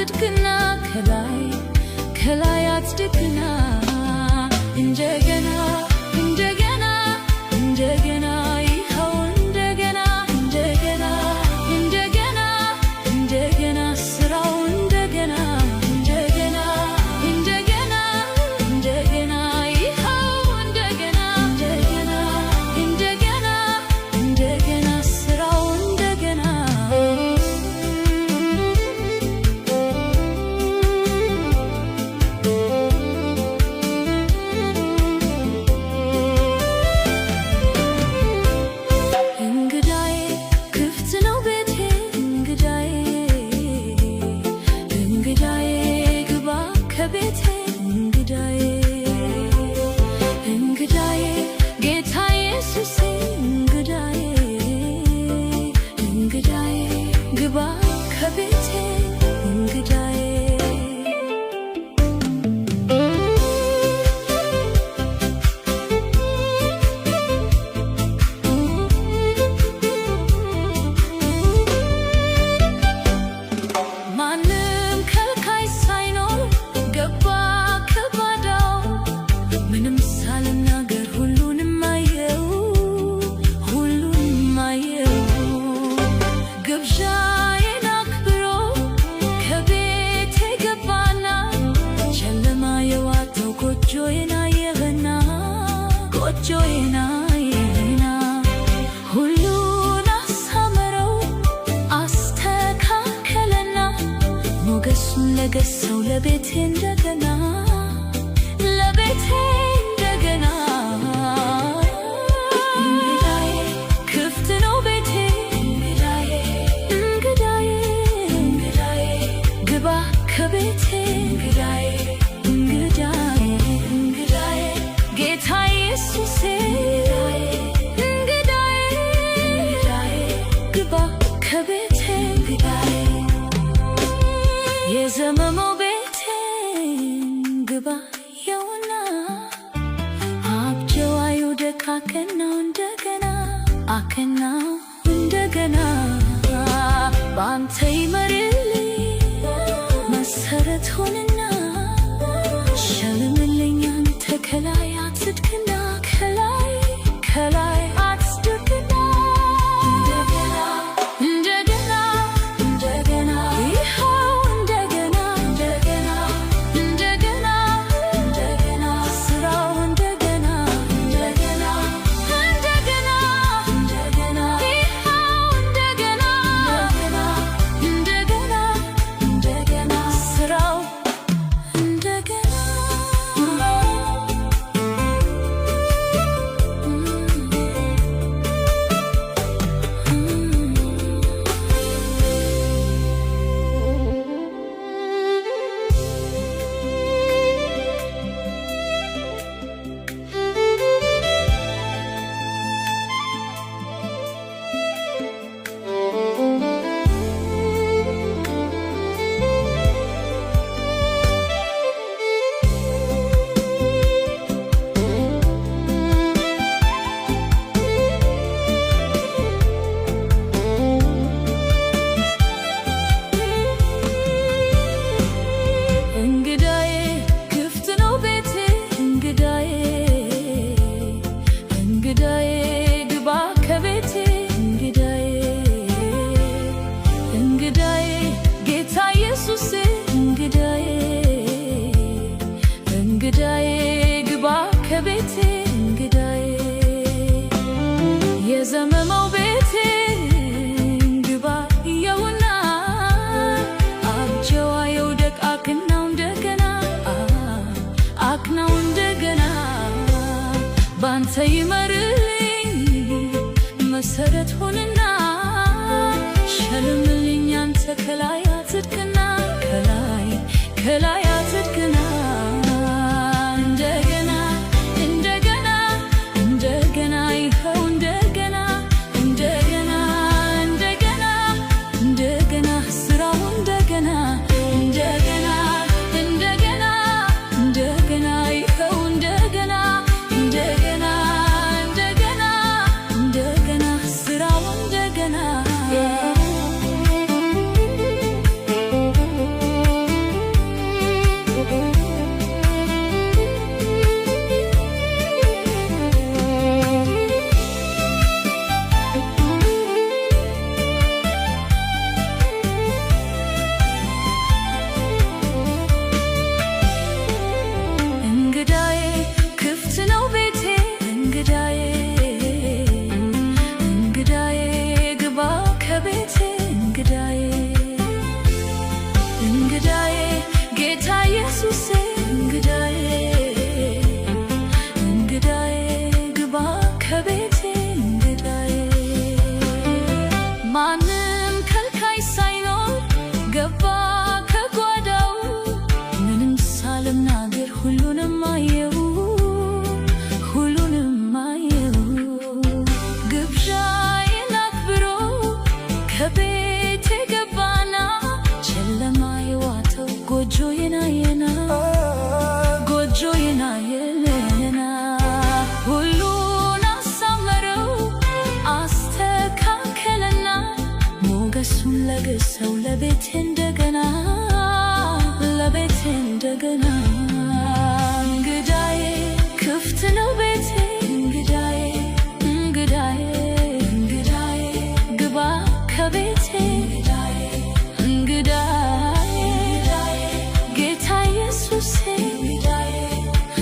አጽድቅና ከላይ አጽድቅና እንደገና እንደገና እንደገና ይኸው እንደገና እንደገና እንደገና እንደገና ስራው እንደገና እንደገና እንደገና እንደገና ይኸው እንደገና እንደገና እንደገና እንደገና ስራው እንደገና ቤቴ እንግዳዬ እንግዳዬ ጌታ ኢየሱሴ እንግዳዬ እንግዳዬ ግባ ከቤቴ እንግዳዬ ማንም ከልካይ ሳይኖር ገባ ከባዳው ምንም ሳልናገር ሁሉንም አየው ግብዣዬን አክብሮ ከቤቴ ገባና ጨለማ የዋጠው ጎጆዬን አየህና ሁሉን አሳመረው አስተካከለና ሞገሱን ለገሰው ለቤቴ እንደገና እንደገና እንግዳዬ ክፍት ነው ቤቴ እንግዳዬ ግባ ከቤቴ እንግዳዬ ጌታ ኢየሱሴ እንግዳዬ ግባ ከቤቴ የዘመመው ግባ የውና አብጀዋዩ ደካከናው እንደገና በአንተ ይመርልኝ መሰረት ሆንና ሸልምልኝ አንተ ከላይ አጽድቅና ከላይ አጽድቅና እንግዳዬ ግባ ከቤቴ እንግዳዬ የዘመመው ቤቴ ግባ የውና አብጀዋየው ደቃክናው እንደገና ባንተ ይመርልኝ መሰረት ሆንና ሸልምልኝ አንተ ከላይ አጽድቅና ከላይ አጽድቅና እንደገና ይኸው እንደገና ስራው እንደገና ይኸው እንደገና ስራው እንደገና ኢየሱሴ እንግዳዬ እንግዳዬ ግባ ከቤቴ እንግዳዬ ማንም ከልካይ ሳይኖር ገባ ከጓዳው ምንም ሳልናገር ሁሉንም አየው ሁሉንም አየው ግብዣዬን አክብሮ ከቤቴ ገባና ጨለማ የዋጠው ጎጆዬን አየና ጎጆዬን አየና ሁሉን አሳመረው አስተካከለና ሞገሱን ለገሰው ለቤቴ እንደገና ለቤቴ እንደገና እንግዳዬ ክፍት ነው ቤቴ እንግዳዬ እንግዳዬ እንግዳዬ ግባ ከቤቴ እንግዳዬ ጌታ ኢየሱሴ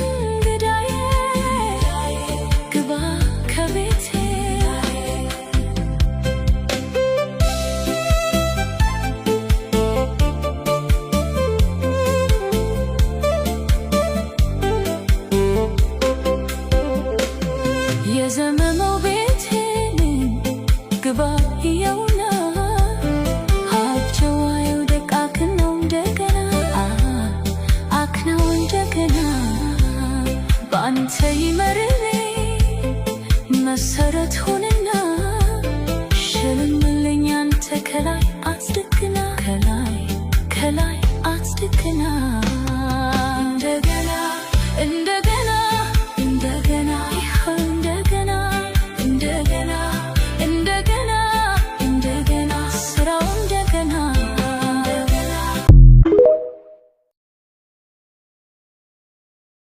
እንግዳዬ ግባ ከቤቴ የዘመመው ቤቴን ግባ ይኸውና ሀብቸዋየው ደቃክነው እንደገና አክነው እንደገና በአንተ ይመርልኝ መሰረት ሆነና ሸልምልኝ አንተ ከላይ አጽድቅና ከላይ አጽድቅና